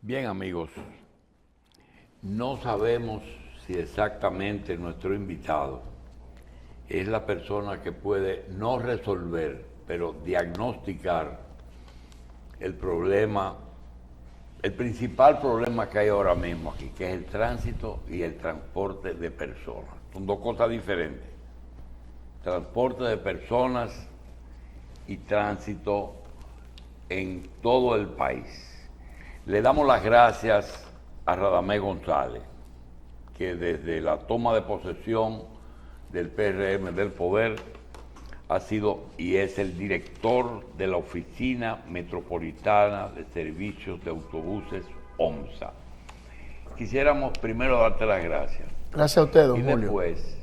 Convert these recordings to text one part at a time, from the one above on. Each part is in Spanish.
Bien, amigos, no sabemos si exactamente nuestro invitado es la persona que puede no resolver, pero diagnosticar el problema, el principal problema que hay ahora mismo aquí, que es el tránsito y el transporte de personas. Son dos cosas diferentes. Transporte de personas y tránsito en todo el país. Le damos las gracias a Radamés González, que desde la toma de posesión del PRM del poder ha sido y es el director de la Oficina Metropolitana de Servicios de Autobuses, OMSA. Quisiéramos primero darte las gracias. Gracias a usted, don Y Julio. después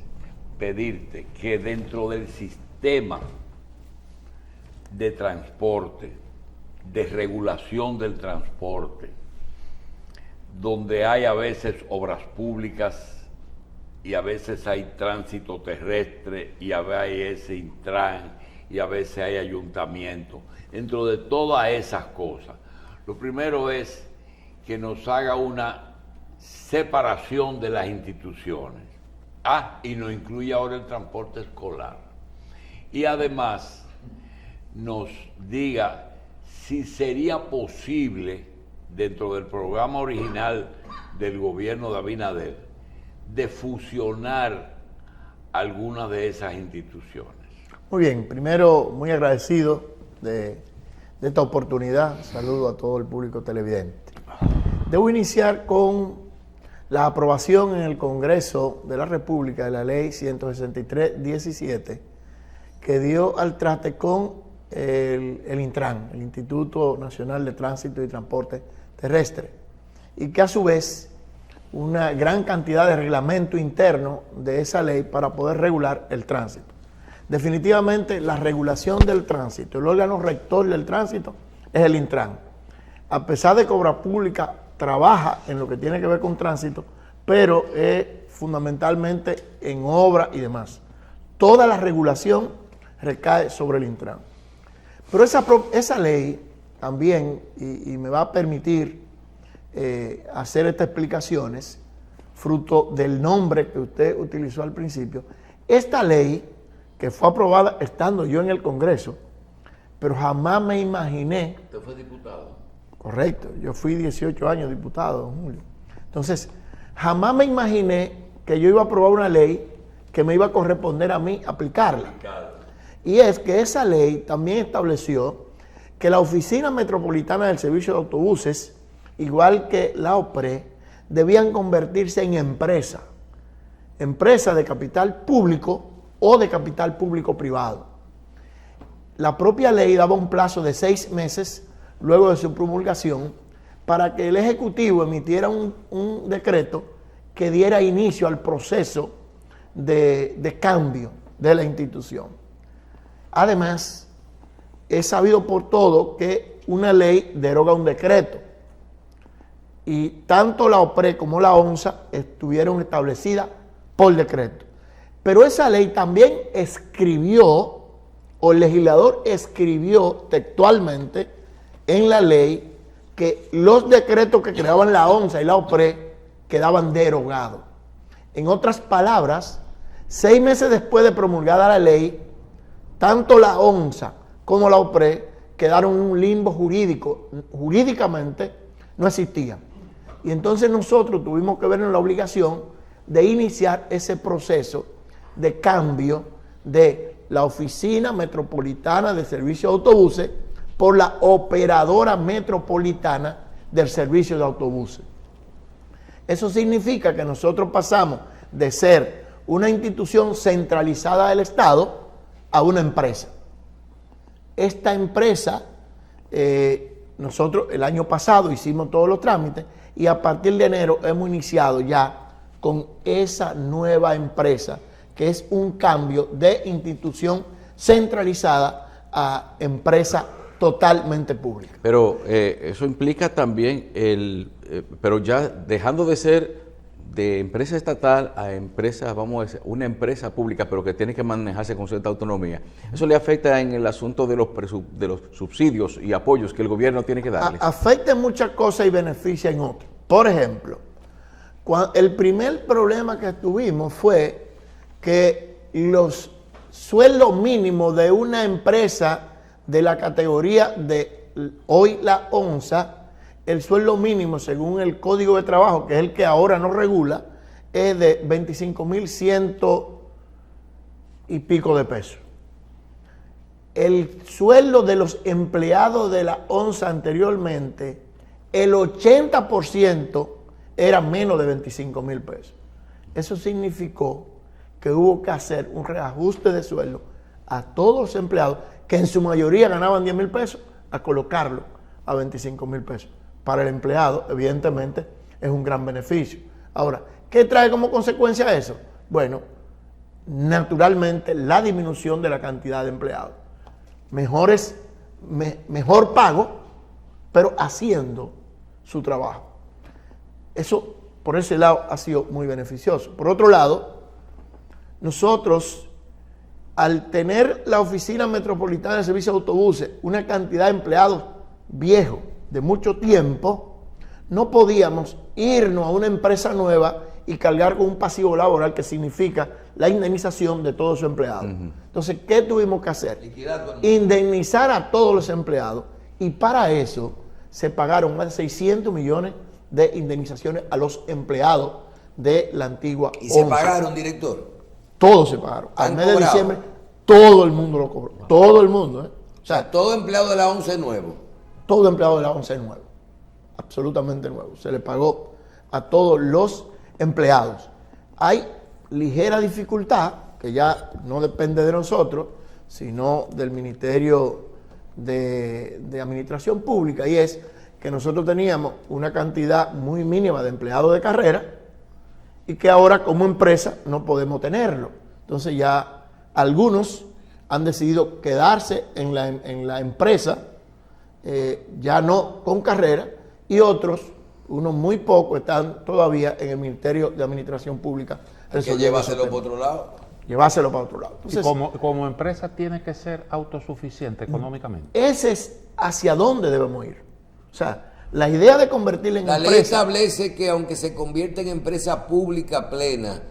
pedirte que dentro del sistema de transporte, de regulación del transporte, donde hay a veces obras públicas y a veces hay tránsito terrestre y a veces hay ese Intran y a veces hay ayuntamiento. Dentro de todas esas cosas, lo primero es que nos haga una separación de las instituciones. Y nos incluye ahora el transporte escolar. Y además nos diga si sería posible, dentro del programa original del gobierno de Abinader, de fusionar algunas de esas instituciones. Muy bien, primero muy agradecido de esta oportunidad. Saludo a todo el público televidente. Debo iniciar con la aprobación en el Congreso de la República de la Ley 163/17, que dio al traste con el Intran, el Instituto Nacional de Tránsito y Transporte Terrestre, y que a su vez una gran cantidad de reglamento interno de esa ley para poder regular el tránsito. Definitivamente la regulación del tránsito, el órgano rector del tránsito es el Intran. A pesar de que Obra Pública trabaja en lo que tiene que ver con tránsito, pero es fundamentalmente en obra y demás. Toda la regulación recae sobre el Intran. Pero esa ley también, y me va a permitir hacer estas explicaciones, fruto del nombre que usted utilizó al principio, esta ley que fue aprobada estando yo en el Congreso, pero jamás me imaginé... ¿Usted fue diputado? Correcto, yo fui 18 años diputado, don Julio. Entonces, jamás me imaginé que yo iba a aprobar una ley que me iba a corresponder a mí aplicarla. Y es que esa ley también estableció que la Oficina Metropolitana del Servicio de Autobuses, igual que la OPRE, debían convertirse en empresa de capital público o de capital público privado. La propia ley daba un plazo de 6 meses luego de su promulgación para que el Ejecutivo emitiera un decreto que diera inicio al proceso de cambio de la institución. Además, es sabido por todo que una ley deroga un decreto, y tanto la OPRE como la OMSA estuvieron establecidas por decreto. Pero esa ley también escribió, o el legislador escribió textualmente en la ley, que los decretos que creaban la OMSA y la OPRE quedaban derogados. En otras palabras, 6 meses después de promulgada la ley, tanto la OMSA como la OPRE quedaron en un limbo jurídico, jurídicamente no existían. Y entonces nosotros tuvimos que ver en la obligación de iniciar ese proceso de cambio de la Oficina Metropolitana de Servicios de Autobuses por la Operadora Metropolitana del Servicio de Autobuses. Eso significa que nosotros pasamos de ser una institución centralizada del Estado a una empresa. Esta empresa, nosotros el año pasado hicimos todos los trámites y a partir de enero hemos iniciado ya con esa nueva empresa, que es un cambio de institución centralizada a empresa totalmente pública. Pero eso implica también pero ya dejando de ser de empresa estatal a empresa, vamos a decir, una empresa pública, pero que tiene que manejarse con cierta autonomía, eso le afecta en el asunto de los subsidios y apoyos que el gobierno tiene que darles. Afecta en muchas cosas y beneficia en otras. Por ejemplo, el primer problema que tuvimos fue que los sueldos mínimos de una empresa de la categoría de hoy la ONSA, el sueldo mínimo según el Código de Trabajo, que es el que ahora nos regula, es de 25.100 y pico de pesos. El sueldo de los empleados de la ONSA anteriormente, el 80% era menos de 25.000 pesos. Eso significó que hubo que hacer un reajuste de sueldo a todos los empleados, que en su mayoría ganaban 10.000 pesos, a colocarlo a 25.000 pesos. Para el empleado, evidentemente, es un gran beneficio. Ahora, ¿qué trae como consecuencia eso? Bueno, naturalmente, la disminución de la cantidad de empleados. Mejor pago, pero haciendo su trabajo. Eso, por ese lado, ha sido muy beneficioso. Por otro lado, nosotros, al tener la Oficina Metropolitana de Servicios de Autobuses, una cantidad de empleados viejos de mucho tiempo, no podíamos irnos a una empresa nueva y cargar con un pasivo laboral que significa la indemnización de todos sus empleados. Entonces, ¿qué tuvimos que hacer? Indemnizar a todos los empleados, y para eso se pagaron más de 600 millones de indemnizaciones a los empleados de la antigua ¿Y se ONSA. pagaron, director? Todos se pagaron. Al mes de cobrado? diciembre, todo el mundo lo cobró. Todo el mundo, ¿eh? O sea, todo empleado de la ONSA es nuevo. Todo empleado de la ONSA es nuevo. Absolutamente nuevo. Se le pagó a todos los empleados. Hay ligera dificultad, que ya no depende de nosotros, sino del Ministerio de Administración Pública, y es que nosotros teníamos una cantidad muy mínima de empleados de carrera y que ahora como empresa no podemos tenerlo. Entonces ya algunos han decidido quedarse en la empresa, ya no con carrera, y otros, unos muy pocos, están todavía en el Ministerio de Administración Pública. Hay que llevárselo por otro lado. Llevárselo para otro lado. Entonces, y como empresa tiene que ser autosuficiente económicamente. ese es hacia dónde debemos ir. O sea, la idea de convertirla en La ley empresa... establece que aunque se convierta en empresa pública plena,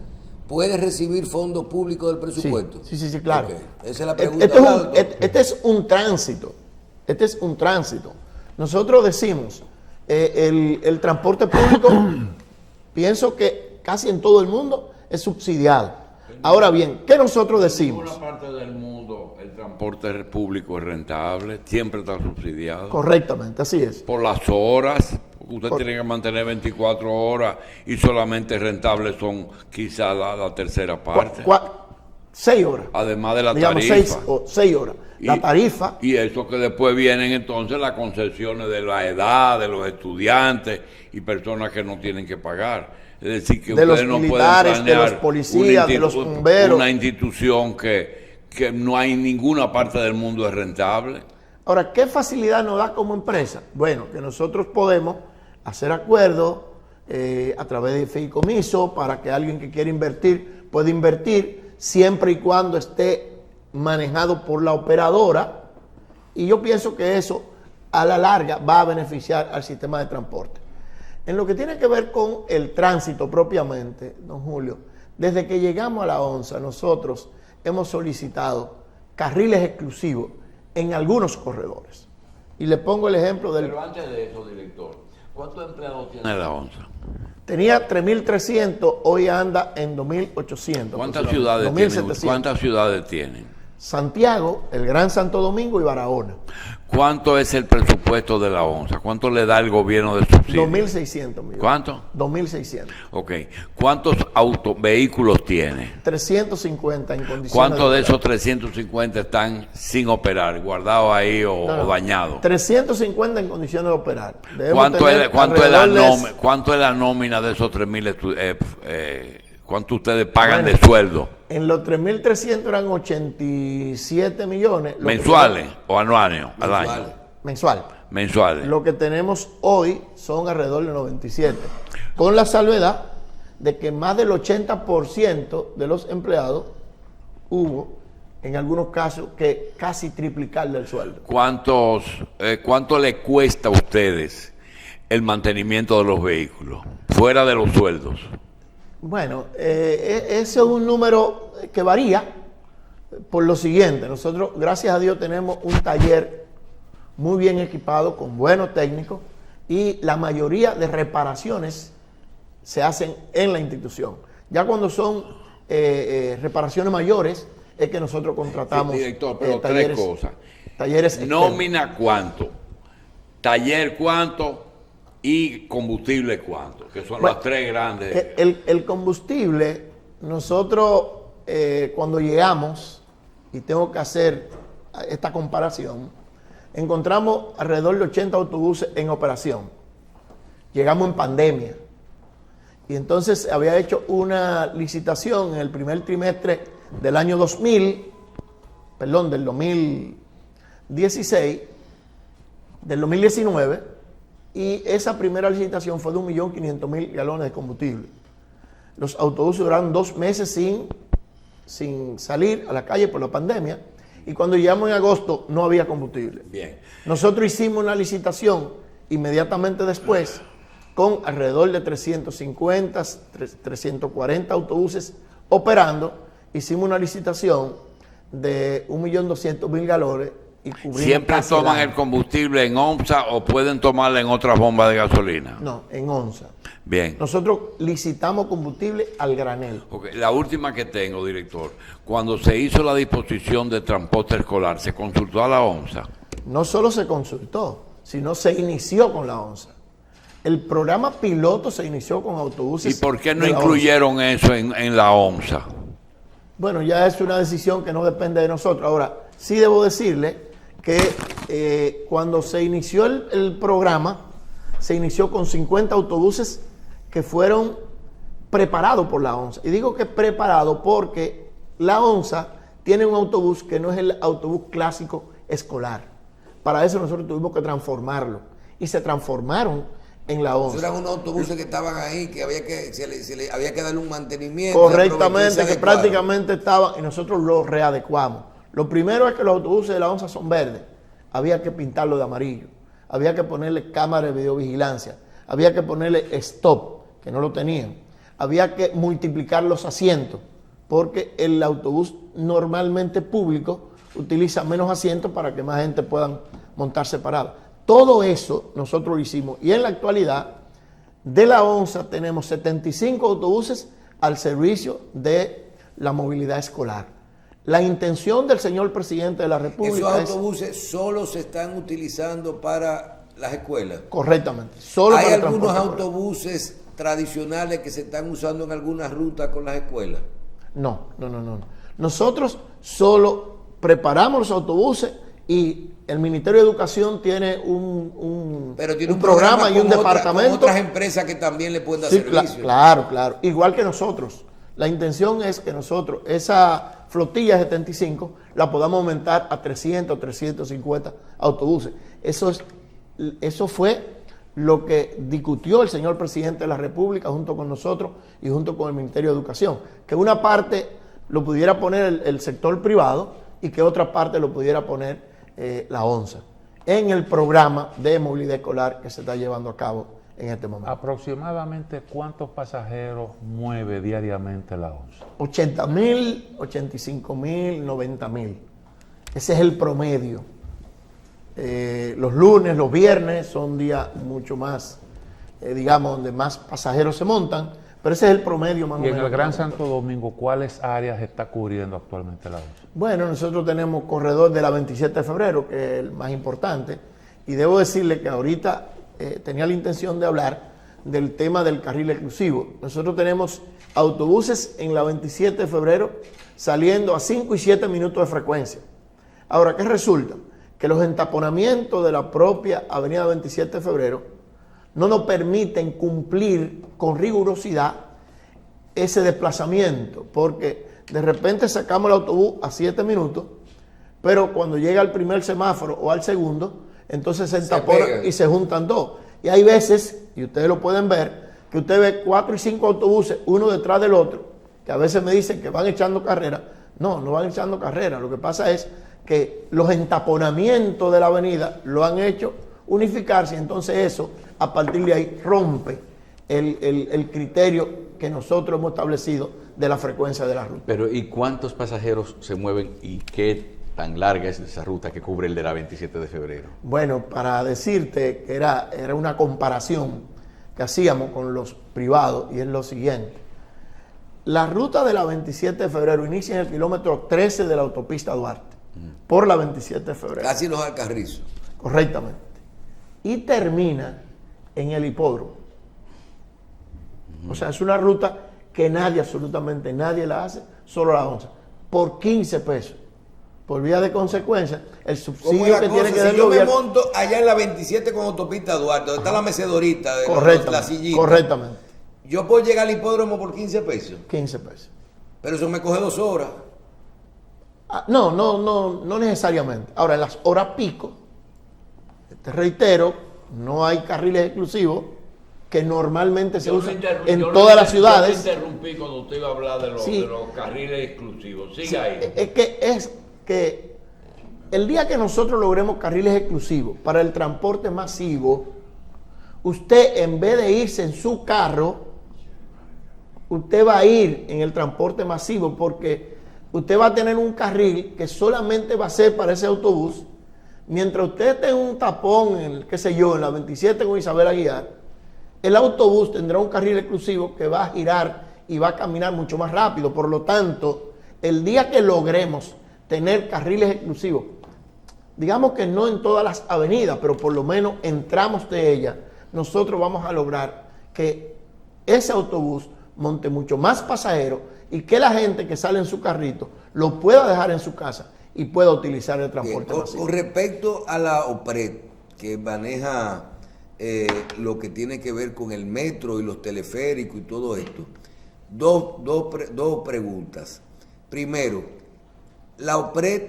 puede recibir fondos públicos del presupuesto. Sí, claro. Okay. Esa es la pregunta. Este es un tránsito. Este es un tránsito. Nosotros decimos, el transporte público, pienso que casi en todo el mundo es subsidiado. Ahora bien, ¿qué nosotros decimos? En ninguna parte del mundo el transporte público es rentable, siempre está subsidiado. Correctamente, así es. Por las horas, usted tiene que mantener 24 horas y solamente rentables son quizás la tercera parte. 6 horas. Además de la digamos, tarifa. 6 horas. La tarifa. Y eso que después vienen entonces las concesiones de la edad, de los estudiantes y personas que no tienen que pagar. Es decir, que de ustedes los no militares, pueden planear de los policías, de los bomberos. Una institución que no hay en ninguna parte del mundo es rentable. Ahora, ¿qué facilidad nos da como empresa? Bueno, que nosotros podemos hacer acuerdos a través de fideicomiso para que alguien que quiera invertir pueda invertir siempre y cuando esté manejado por la operadora, y yo pienso que eso a la larga va a beneficiar al sistema de transporte. En lo que tiene que ver con el tránsito propiamente, don Julio, desde que llegamos a la ONSA, nosotros hemos solicitado carriles exclusivos en algunos corredores. Y le pongo el ejemplo del... Pero antes de eso, director, ¿cuántos empleados tiene la ONSA? Tenía 3.300, hoy anda en 2.800. ¿Cuántas ciudades tienen? ¿Cuántas ciudades tienen? Santiago, el Gran Santo Domingo y Barahona. ¿Cuánto es el presupuesto de la ONSA? ¿Cuánto le da el gobierno de subsidio? 2.600 millones. ¿Cuánto? 2.600. Ok. ¿Cuántos vehículos tiene? 350 en condiciones. ¿Cuántos de esos 350 están sin operar, guardados ahí o dañados? 350 en condiciones de operar. ¿Cuánto es la nómina de esos 3.000? ¿Cuánto ustedes pagan de sueldo? En los 3.300 eran 87 millones. ¿Mensuales o anuales? Al año. Mensual. Mensuales. Lo que tenemos hoy son alrededor de 97. Con la salvedad de que más del 80% de los empleados hubo, en algunos casos, que casi triplicarle el sueldo. ¿Cuánto le cuesta a ustedes el mantenimiento de los vehículos, fuera de los sueldos? Bueno, ese es un número que varía por lo siguiente. Nosotros, gracias a Dios, tenemos un taller muy bien equipado, con buenos técnicos, y la mayoría de reparaciones se hacen en la institución. Ya cuando son reparaciones mayores, es que nosotros contratamos. Sí, director, pero talleres, tres cosas. Talleres externos. Nómina cuánto, taller cuánto y combustible cuánto, que son Bueno, las tres grandes. El combustible, nosotros cuando llegamos, y tengo que hacer esta comparación, encontramos alrededor de 80 autobuses en operación. Llegamos en pandemia. Y entonces había hecho una licitación en el primer trimestre del año 2016, del 2019, y esa primera licitación fue de 1.500.000 galones de combustible. Los autobuses duraron 2 meses sin salir a la calle por la pandemia, y cuando llegamos en agosto no había combustible. Bien. Nosotros hicimos una licitación inmediatamente después con alrededor de 350, 340 autobuses operando. Hicimos una licitación de 1.200.000 galones y cubrimos. ¿Siempre casi toman año. el combustible en onza o pueden tomarlo en otras bombas de gasolina? No, en onza. Bien. Nosotros licitamos combustible al granel. Ok, la última que tengo, director. Cuando se hizo la disposición de transporte escolar, ¿se consultó a la ONSA? No solo se consultó, sino se inició con la onza. El programa piloto se inició con autobuses. ¿Y por qué no de la incluyeron eso en la ONSA? Bueno, ya es una decisión que no depende de nosotros. Ahora, sí debo decirle que cuando se inició el programa, se inició con 50 autobuses que fueron preparados por la ONSA. Y digo que preparado porque la ONSA tiene un autobús que no es el autobús clásico escolar. Para eso nosotros tuvimos que transformarlo. Y se transformaron en la ONSA. Eran unos autobuses que estaban ahí, que había que, había que darle un mantenimiento. Correctamente, que prácticamente estaban, y nosotros los readecuamos. Lo primero es que los autobuses de la ONSA son verdes. Había que pintarlo de amarillo. Había que ponerle cámara de videovigilancia. Había que ponerle stop, que no lo tenían. Había que multiplicar los asientos, porque el autobús normalmente público utiliza menos asientos para que más gente pueda montar separado. Todo eso nosotros lo hicimos. Y en la actualidad, de la ONSA tenemos 75 autobuses al servicio de la movilidad escolar. La intención del señor presidente de la República ¿Esos autobuses solo se están utilizando para las escuelas? Correctamente. Solo ¿Hay para el algunos transporte escolar. autobuses tradicionales que se están usando en algunas rutas con las escuelas? No. Nosotros solo preparamos los autobuses y el Ministerio de Educación tiene un programa y un departamento. Con otras empresas que también le pueden dar Sí, servicio. claro. Igual que nosotros. La intención es que nosotros, esa flotilla de 75, la podamos aumentar a 300, 350 autobuses. Eso fue lo que discutió el señor presidente de la República junto con nosotros y junto con el Ministerio de Educación. Que una parte lo pudiera poner el sector privado y que otra parte lo pudiera poner la ONSA en el programa de movilidad escolar que se está llevando a cabo en este momento. ¿Aproximadamente cuántos pasajeros mueve diariamente la ONSA? 80.000, 85.000, 90.000. Ese es el promedio. Los lunes, los viernes son días mucho más, digamos, donde más pasajeros se montan, pero ese es el promedio más o Y en menos. el Gran Santo Domingo, ¿cuáles áreas está cubriendo actualmente la ONSA? Bueno, nosotros tenemos corredor de la 27 de febrero, que es el más importante, y debo decirle que ahorita tenía la intención de hablar del tema del carril exclusivo. Nosotros tenemos autobuses en la 27 de febrero saliendo a 5 y 7 minutos de frecuencia. Ahora, ¿qué resulta? Que los entaponamientos de la propia avenida 27 de febrero no nos permiten cumplir con rigurosidad ese desplazamiento, porque de repente sacamos el autobús a 7 minutos, pero cuando llega al primer semáforo o al segundo, entonces se entapona y se juntan dos. Y hay veces, y ustedes lo pueden ver, que usted ve 4 y 5 autobuses, uno detrás del otro, que a veces me dicen que van echando carrera. No, no van echando carrera. Lo que pasa es que los entaponamientos de la avenida lo han hecho unificarse, y entonces eso, a partir de ahí, rompe el criterio que nosotros hemos establecido de la frecuencia de la ruta. Pero ¿y cuántos pasajeros se mueven y qué tan larga es esa ruta que cubre el de la 27 de febrero? Bueno, para decirte que era una comparación que hacíamos con los privados, y es lo siguiente. La ruta de la 27 de febrero inicia en el kilómetro 13 de la autopista Duarte, por la 27 de febrero. Casi los Alcarrizos. Correctamente. Y termina en el hipódromo. O sea, es una ruta que nadie, absolutamente nadie la hace, solo la ONSA, por 15 pesos. Por vía de consecuencia, el ¿Cómo subsidio es la que cosa? tiene que Si dar el yo me gobierno. monto allá en la 27 con autopista Duarte, donde está la mecedorita de la Correctamente. sillita, Correctamente. yo puedo llegar al hipódromo por 15 pesos, 15 pesos. pero eso me coge 2 horas. No necesariamente. Ahora, en las horas pico, te reitero, no hay carriles exclusivos que normalmente se usan en todas las ciudades. Yo interrumpí cuando usted iba a hablar de los, Sí. de los carriles exclusivos. Siga Sí, ahí. es que el día que nosotros logremos carriles exclusivos para el transporte masivo, usted, en vez de irse en su carro, usted va a ir en el transporte masivo, porque usted va a tener un carril que solamente va a ser para ese autobús. Mientras usted esté en un tapón, qué sé yo, en la 27 con Isabel Aguiar, el autobús tendrá un carril exclusivo que va a girar y va a caminar mucho más rápido. Por lo tanto, el día que logremos tener carriles exclusivos, digamos que no en todas las avenidas, pero por lo menos en tramos de ellas, nosotros vamos a lograr que ese autobús monte mucho más pasajeros y que la gente que sale en su carrito lo pueda dejar en su casa y pueda utilizar el transporte masivo. Con respecto a la OPRED, que maneja lo que tiene que ver con el metro y los teleféricos y todo esto, dos preguntas. Primero, la OPRED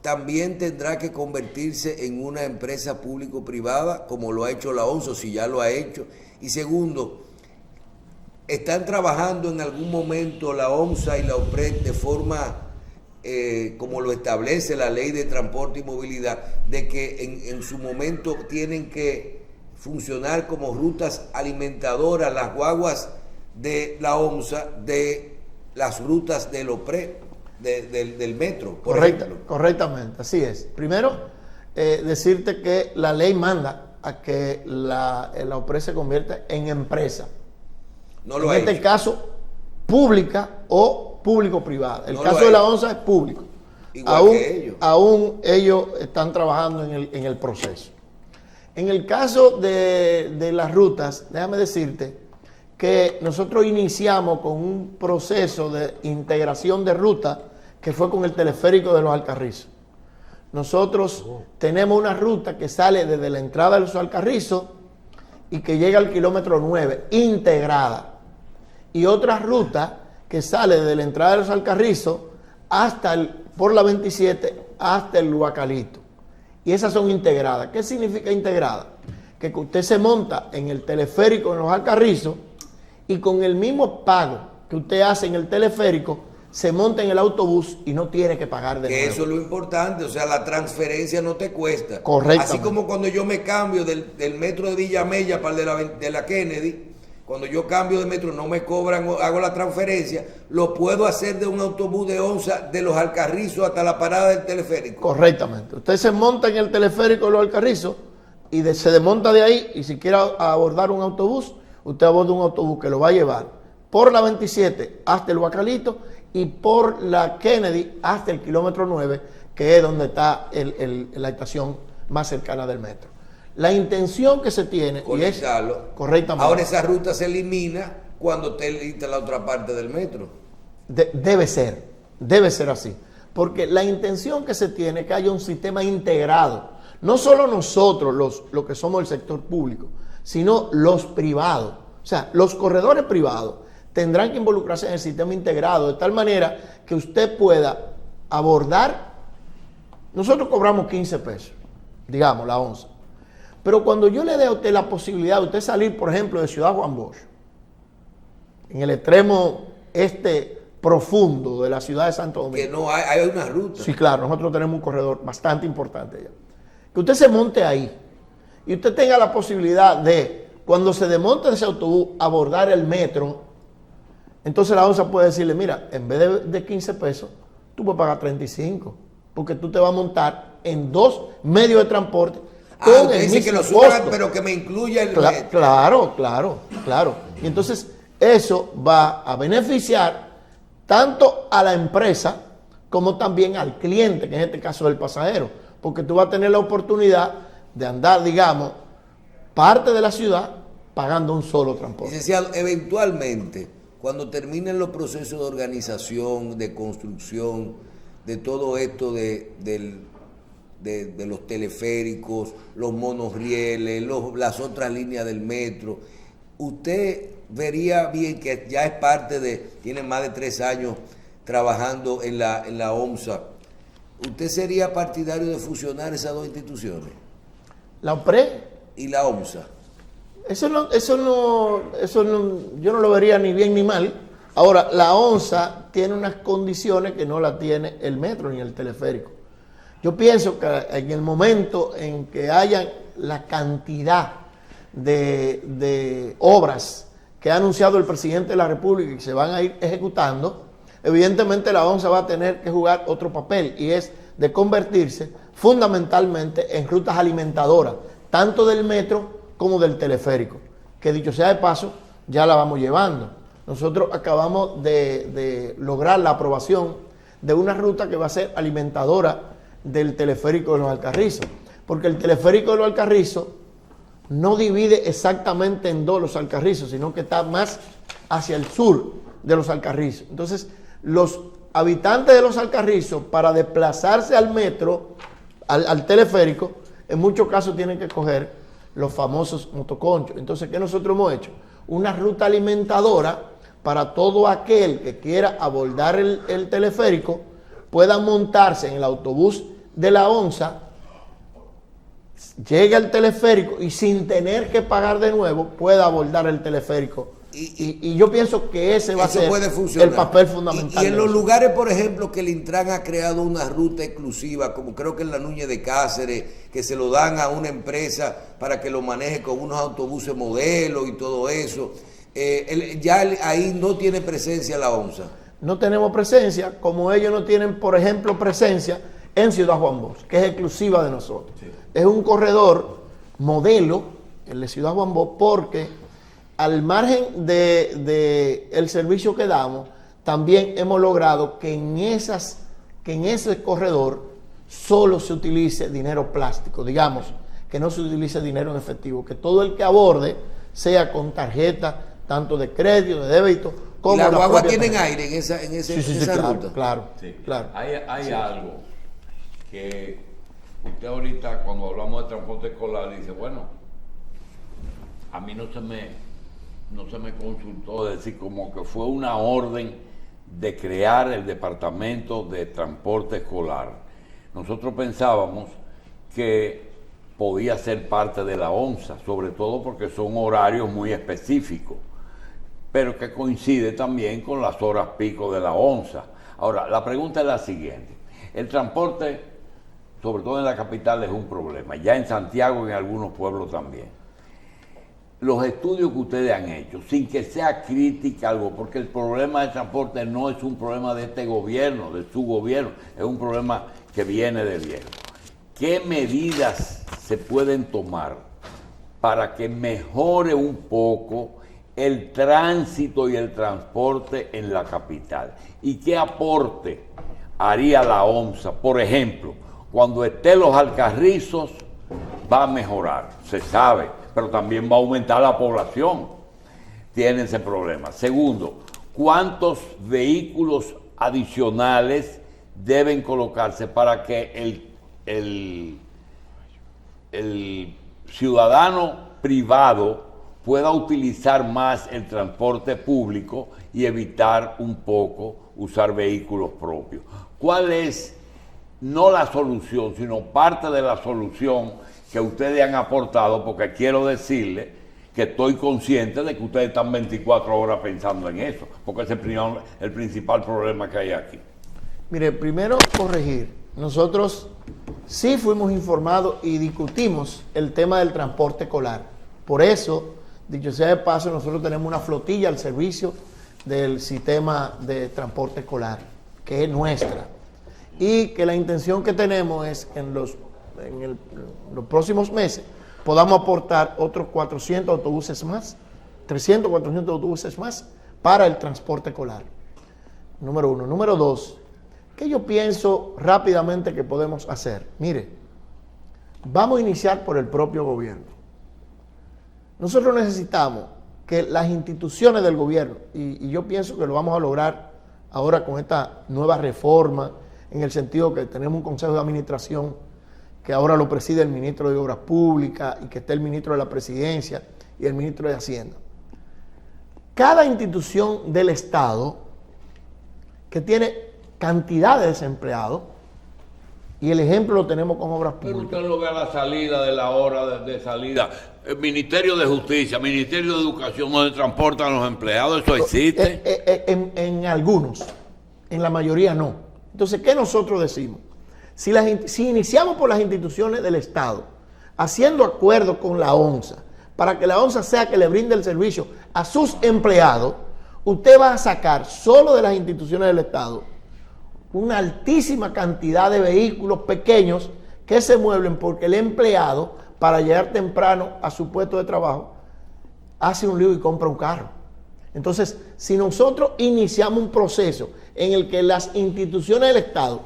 también tendrá que convertirse en una empresa público-privada, como lo ha hecho la ONSA, si ya lo ha hecho. Y segundo, ¿están trabajando en algún momento la ONSA y la OPRED de forma, como lo establece la Ley de Transporte y Movilidad, de que en su momento tienen que funcionar como rutas alimentadoras las guaguas de la ONSA de las rutas del OPRED, del metro, por ejemplo? Correctamente, así es. Primero, decirte que la ley manda a que la OPRED se convierta en empresa. No lo en este caso, pública o público-privada. El caso de la ONSA es público. Igual que ellos. Aún ellos están trabajando en el proceso. En el caso de las rutas, déjame decirte que nosotros iniciamos con un proceso de integración de ruta que fue con el teleférico de los Alcarrizos. Nosotros tenemos una ruta que sale desde la entrada de los Alcarrizos y que llega al kilómetro 9, integrada. Y otra ruta que sale desde la entrada de los Alcarrizos por la 27 hasta el Huacalito. Y esas son integradas. ¿Qué significa integrada? Que usted se monta en el teleférico en los Alcarrizos y con el mismo pago que usted hace en el teleférico, se monta en el autobús y no tiene que pagar de nuevo. Eso es lo importante, o sea, la transferencia no te cuesta. Correctamente. Así como cuando yo me cambio del metro de Villamella para el de la Kennedy, cuando yo cambio de metro no me cobran, hago la transferencia, lo puedo hacer de un autobús de ONSA de los Alcarrizos hasta la parada del teleférico. Correctamente. Usted se monta en el teleférico de los Alcarrizos y se desmonta de ahí, y si quiere abordar un autobús, usted aborda un autobús que lo va a llevar por la 27 hasta el Huacalito y por la Kennedy hasta el kilómetro 9, que es donde está la estación más cercana del metro. La intención que se tiene Conectarlo. y es correctamente. Ahora esa ruta se elimina cuando te lista la otra parte del metro. Debe ser así, porque la intención que se tiene es que haya un sistema integrado, no solo nosotros los que somos el sector público, sino los privados. O sea, los corredores privados tendrán que involucrarse en el sistema integrado de tal manera que usted pueda abordar. Nosotros cobramos 15 pesos, digamos, la ONSA. Pero cuando yo le dé a usted la posibilidad de usted salir, por ejemplo, de Ciudad Juan Bosch, en el extremo profundo de la ciudad de Santo Domingo. Que no hay una ruta. Sí, claro, nosotros tenemos un corredor bastante importante allá. Que usted se monte ahí y usted tenga la posibilidad de, cuando se desmonte ese autobús, abordar el metro. Entonces la ONSA puede decirle, mira, en vez de 15 pesos, tú puedes pagar 35, porque tú te vas a montar en 2 medios de transporte con usted el dice mismo que lo suban, costo. pero que me incluya el... Claro. Y entonces eso va a beneficiar tanto a la empresa como también al cliente, que en este caso es el pasajero, porque tú vas a tener la oportunidad de andar, digamos, parte de la ciudad pagando un solo transporte. Licenciado, eventualmente, cuando terminen los procesos de organización, de construcción, de todo esto de los teleféricos, los monorrieles, las otras líneas del metro, usted vería bien que ya es tiene más de 3 años trabajando en la OMSA. ¿Usted sería partidario de fusionar esas dos instituciones? La OPRE, Y la OMSA. eso no, yo no lo vería ni bien ni mal. Ahora, la ONSA tiene unas condiciones que no la tiene el metro ni el teleférico. Yo pienso que en el momento en que haya la cantidad de obras que ha anunciado el presidente de la República y que se van a ir ejecutando, evidentemente la ONSA va a tener que jugar otro papel, y es de convertirse fundamentalmente en rutas alimentadoras, tanto del metro como del teleférico, que dicho sea de paso, ya la vamos llevando. Nosotros acabamos de lograr la aprobación de una ruta que va a ser alimentadora del teleférico de los Alcarrizos, porque el teleférico de los Alcarrizos no divide exactamente en dos los Alcarrizos, sino que está más hacia el sur de los Alcarrizos. Entonces, los habitantes de los Alcarrizos, para desplazarse al metro, al teleférico, en muchos casos tienen que coger los famosos motoconchos. Entonces, ¿qué nosotros hemos hecho? Una ruta alimentadora para todo aquel que quiera abordar el teleférico, pueda montarse en el autobús de la ONSA, llegue al teleférico y sin tener que pagar de nuevo, pueda abordar el teleférico. Y yo pienso que ese va a ser el papel fundamental. Y en los lugares, por ejemplo, que el Intran ha creado una ruta exclusiva, como creo que en la Núñez de Cáceres, que se lo dan a una empresa para que lo maneje con unos autobuses modelo y todo eso, ahí no tiene presencia la ONSA. No tenemos presencia, como ellos no tienen, por ejemplo, presencia en Ciudad Juan Bosch, que es exclusiva de nosotros. Sí. Es un corredor modelo, el de Ciudad Juan Bosch, porque al margen de el servicio que damos, también hemos logrado que en ese corredor solo se utilice dinero plástico, digamos, que no se utilice dinero en efectivo, que todo el que aborde sea con tarjeta, tanto de crédito, de débito, como ¿Y las guaguas tienen tarjeta. Aire en esa claro, ruta? Claro, Sí. claro. Hay algo que usted ahorita, cuando hablamos de transporte escolar, dice, bueno, a mí no se me consultó, es decir, como que fue una orden de crear el departamento de transporte escolar. Nosotros pensábamos que podía ser parte de la ONSA, sobre todo porque son horarios muy específicos, pero que coincide también con las horas pico de la ONSA. Ahora, la pregunta es la siguiente. El transporte, sobre todo en la capital, es un problema. Ya en Santiago y en algunos pueblos también. Los estudios que ustedes han hecho, sin que sea crítica algo, porque el problema del transporte no es un problema de este gobierno, de su gobierno, es un problema que viene de viejo. ¿Qué medidas se pueden tomar para que mejore un poco el tránsito y el transporte en la capital? ¿Y qué aporte haría la OMSA? Por ejemplo, cuando estén los Alcarrizos, va a mejorar, se sabe, pero también va a aumentar la población. Tiene ese problema. Segundo, ¿cuántos vehículos adicionales deben colocarse para que el ciudadano privado pueda utilizar más el transporte público y evitar un poco usar vehículos propios? ¿Cuál es, no la solución, sino parte de la solución que ustedes han aportado, porque quiero decirle que estoy consciente de que ustedes están 24 horas pensando en eso, porque ese es el principal problema que hay aquí. Mire, primero corregir. Nosotros sí fuimos informados y discutimos el tema del transporte escolar. Por eso, dicho sea de paso, nosotros tenemos una flotilla al servicio del sistema de transporte escolar, que es nuestra. Y que la intención que tenemos es que en los próximos meses podamos aportar otros 400 autobuses más, 300, 400 autobuses más para el transporte escolar. Número uno. Número dos, ¿qué yo pienso rápidamente que podemos hacer? Mire, vamos a iniciar por el propio gobierno. Nosotros necesitamos que las instituciones del gobierno, y yo pienso que lo vamos a lograr ahora con esta nueva reforma, en el sentido que tenemos un consejo de administración que ahora lo preside el ministro de Obras Públicas y que está el ministro de la Presidencia y el ministro de Hacienda. Cada institución del Estado que tiene cantidad de desempleados, y el ejemplo lo tenemos con Obras Pero Públicas. usted lo ve a la salida de la hora de salida. El Ministerio de Justicia, Ministerio de Educación, donde transportan a los empleados, ¿eso existe? En algunos, en la mayoría no. Entonces, ¿qué nosotros decimos? Si iniciamos por las instituciones del Estado, haciendo acuerdos con la ONSA, para que la ONSA sea que le brinde el servicio a sus empleados, usted va a sacar solo de las instituciones del Estado una altísima cantidad de vehículos pequeños que se mueven porque el empleado, para llegar temprano a su puesto de trabajo, hace un lío y compra un carro. Entonces, si nosotros iniciamos un proceso en el que las instituciones del Estado,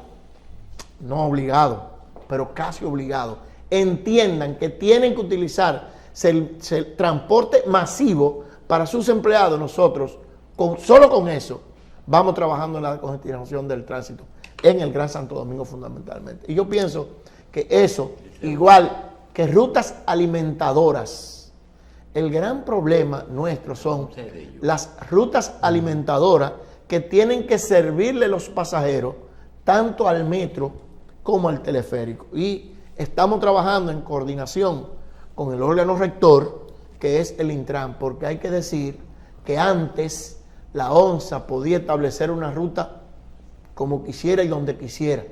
no obligado, pero casi obligado, entiendan que tienen que utilizar el transporte masivo para sus empleados, nosotros, solo con eso, vamos trabajando en la descongestión del tránsito en el Gran Santo Domingo fundamentalmente. Y yo pienso que eso, igual que rutas alimentadoras, el gran problema nuestro son las rutas alimentadoras que tienen que servirle los pasajeros tanto al metro como al teleférico. Y estamos trabajando en coordinación con el órgano rector, que es el Intran, porque hay que decir que antes la ONSA podía establecer una ruta como quisiera y donde quisiera,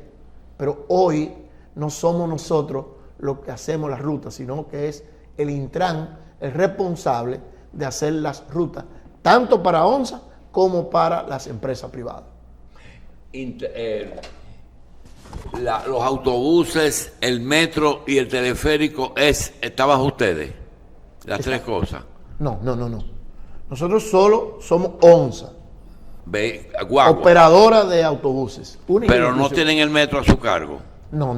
pero hoy no somos nosotros los que hacemos las rutas, sino que es el Intran el responsable de hacer las rutas, tanto para ONSA como para las empresas privadas. Los autobuses, el metro y el teleférico está bajo ustedes, las tres cosas. No. Nosotros solo somos ONSA, Guagua. operadora de autobuses. Pero no tienen el metro a su cargo. No.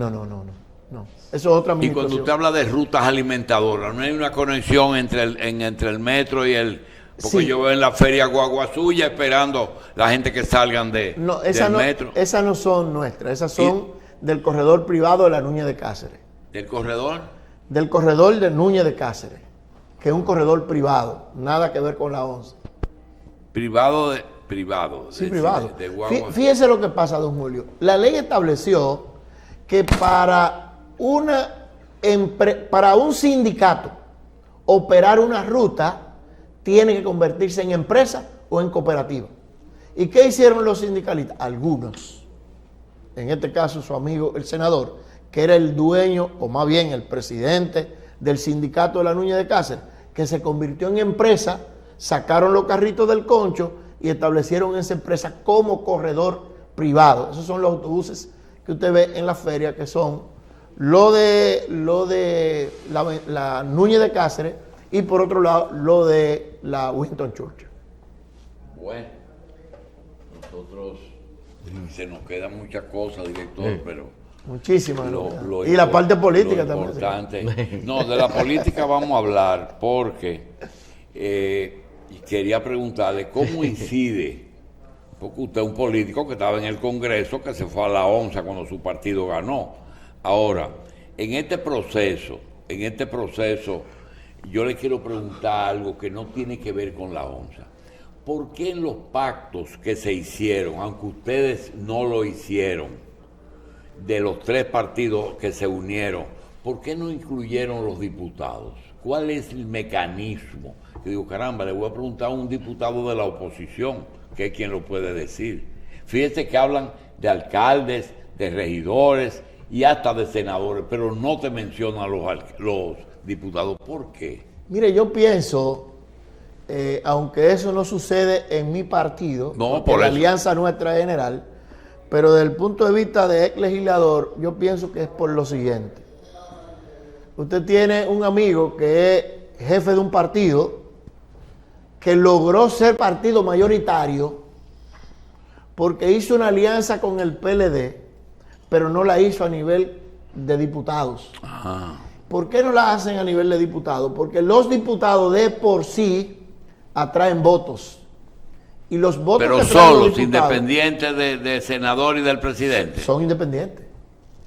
Eso es otra Y cuando administración. usted habla de rutas alimentadoras, ¿no hay una conexión entre el metro y el...? Porque Sí. yo veo en la feria guagua suya esperando la gente que salgan del metro. Esas no son nuestras, esas son del corredor privado de la Núñez de Cáceres. ¿Del corredor? Del corredor de Núñez de Cáceres, que es un corredor privado, nada que ver con la ONSA. Privado. Sí, privado. De guagua. Fíjese lo que pasa, don Julio. La ley estableció que para un sindicato operar una ruta tiene que convertirse en empresa o en cooperativa. ¿Y qué hicieron los sindicalistas? Algunos. En este caso, su amigo, el senador, que era el dueño, o más bien el presidente del sindicato de la Núñez de Cáceres, que se convirtió en empresa, sacaron los carritos del concho y establecieron esa empresa como corredor privado. Esos son los autobuses que usted ve en la feria, que son lo de la Núñez de Cáceres y por otro lado lo de la Winston Churchill. Bueno, nosotros se nos quedan muchas cosas, director, pero Muchísimas. Y la parte política lo también. Importante. No, de la política vamos a hablar porque quería preguntarle cómo incide, porque usted es un político que estaba en el Congreso, que se fue a la ONSA cuando su partido ganó. Ahora, en este proceso, yo le quiero preguntar algo que no tiene que ver con la ONSA. ¿Por qué en los pactos que se hicieron, aunque ustedes no lo hicieron, de los tres partidos que se unieron, ¿por qué no incluyeron los diputados? ¿Cuál es el mecanismo? Yo digo, caramba, le voy a preguntar a un diputado de la oposición, que es quien lo puede decir. Fíjate que hablan de alcaldes, de regidores y hasta de senadores, pero no te mencionan los diputados. ¿Por qué? Mire, yo pienso, aunque eso no sucede en mi partido, No, porque por la eso. alianza nuestra es general, pero desde el punto de vista de ex legislador, yo pienso que es por lo siguiente. Usted tiene un amigo que es jefe de un partido que logró ser partido mayoritario porque hizo una alianza con el PLD, pero no la hizo a nivel de diputados. Ajá. ¿Por qué no la hacen a nivel de diputados? Porque los diputados de por sí atraen votos. Y los votos Pero que traen los solos, diputados independientes de senador y del presidente. son independientes.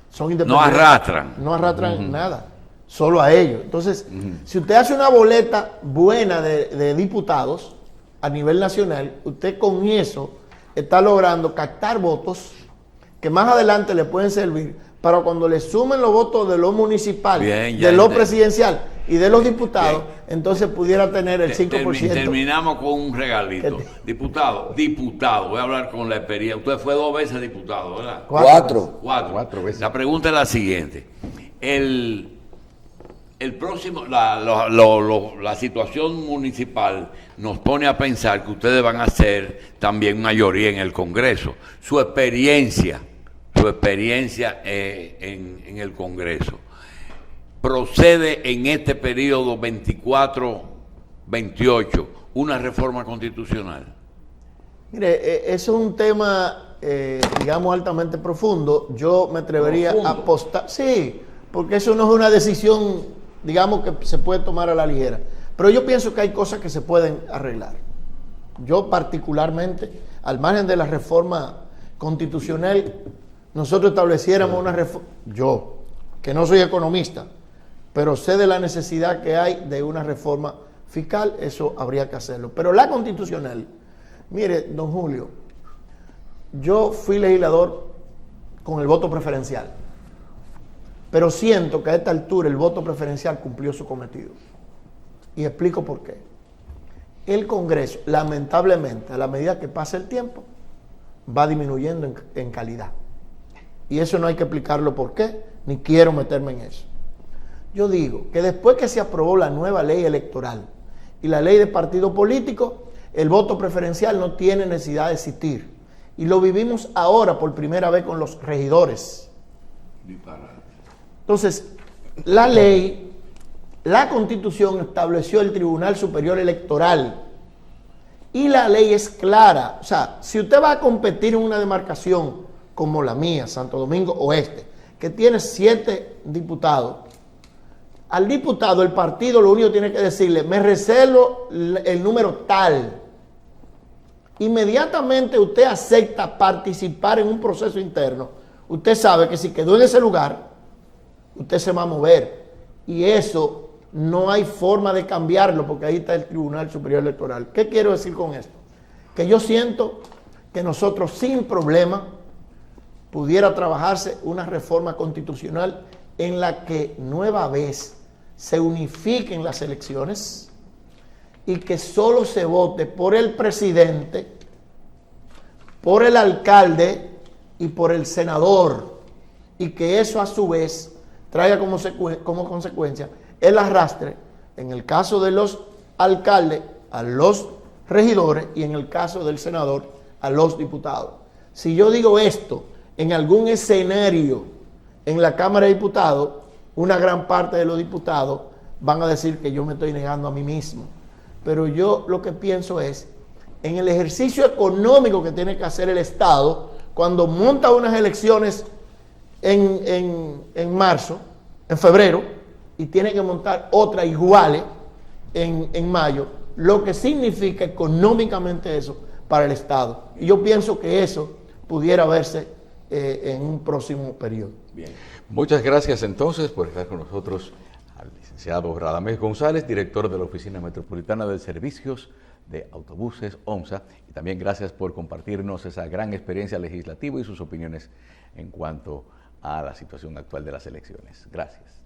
Son No independientes. arrastran. No arrastran nada. Solo a ellos. Entonces, si usted hace una boleta buena de diputados a nivel nacional, usted con eso está logrando captar votos que más adelante le pueden servir para cuando le sumen los votos de lo municipal, Bien, ya de lo entendí. presidencial y de los diputados, Bien. entonces pudiera tener el 5%. Terminamos con un regalito. ¿Qué Diputado, voy a hablar con la experiencia. Usted fue 2 veces diputado, ¿verdad? 4. Cuatro veces. La pregunta es la siguiente. El próximo, la situación municipal nos pone a pensar que ustedes van a ser también mayoría en el Congreso. Su experiencia en el Congreso, procede en este periodo 24-28 una reforma constitucional. Mire, eso es un tema, digamos, altamente profundo. Yo me atrevería a apostar. Sí, porque eso no es una decisión, digamos, que se puede tomar a la ligera. Pero yo pienso que hay cosas que se pueden arreglar. Yo particularmente, al margen de la reforma constitucional, nosotros estableciéramos una reforma, yo, que no soy economista, pero sé de la necesidad que hay de una reforma fiscal, eso habría que hacerlo. Pero la constitucional, mire, don Julio, yo fui legislador con el voto preferencial, pero siento que a esta altura el voto preferencial cumplió su cometido. Y explico por qué. El Congreso, lamentablemente, a la medida que pasa el tiempo, va disminuyendo en calidad. Y eso no hay que explicarlo por qué, ni quiero meterme en eso. Yo digo que después que se aprobó la nueva ley electoral y la ley de partido político, el voto preferencial no tiene necesidad de existir. Y lo vivimos ahora por primera vez con los regidores. Entonces, la ley, la Constitución estableció el Tribunal Superior Electoral y la ley es clara. O sea, si usted va a competir en una demarcación como la mía, Santo Domingo Oeste, que tiene 7 diputados, al diputado, el partido lo único que tiene que decirle, me reservo el número tal. Inmediatamente usted acepta participar en un proceso interno, usted sabe que si quedó en ese lugar, usted se va a mover. Y eso no hay forma de cambiarlo porque ahí está el Tribunal Superior Electoral. ¿Qué quiero decir con esto? Que yo siento que nosotros sin problema pudiera trabajarse una reforma constitucional en la que nueva vez se unifiquen las elecciones y que solo se vote por el presidente, por el alcalde y por el senador, y que eso a su vez traiga como consecuencia el arrastre, en el caso de los alcaldes, a los regidores y en el caso del senador, a los diputados. Si yo digo esto en algún escenario en la Cámara de Diputados, una gran parte de los diputados van a decir que yo me estoy negando a mí mismo. Pero yo lo que pienso es, en el ejercicio económico que tiene que hacer el Estado, cuando monta unas elecciones en marzo, en febrero, y tiene que montar otras iguales en mayo, lo que significa económicamente eso para el Estado. Y yo pienso que eso pudiera verse en un próximo periodo. Bien. Muchas gracias entonces por estar con nosotros al licenciado Radamés González, director de la Oficina Metropolitana de Servicios de Autobuses, OMSA, y también gracias por compartirnos esa gran experiencia legislativa y sus opiniones en cuanto a la situación actual de las elecciones. Gracias.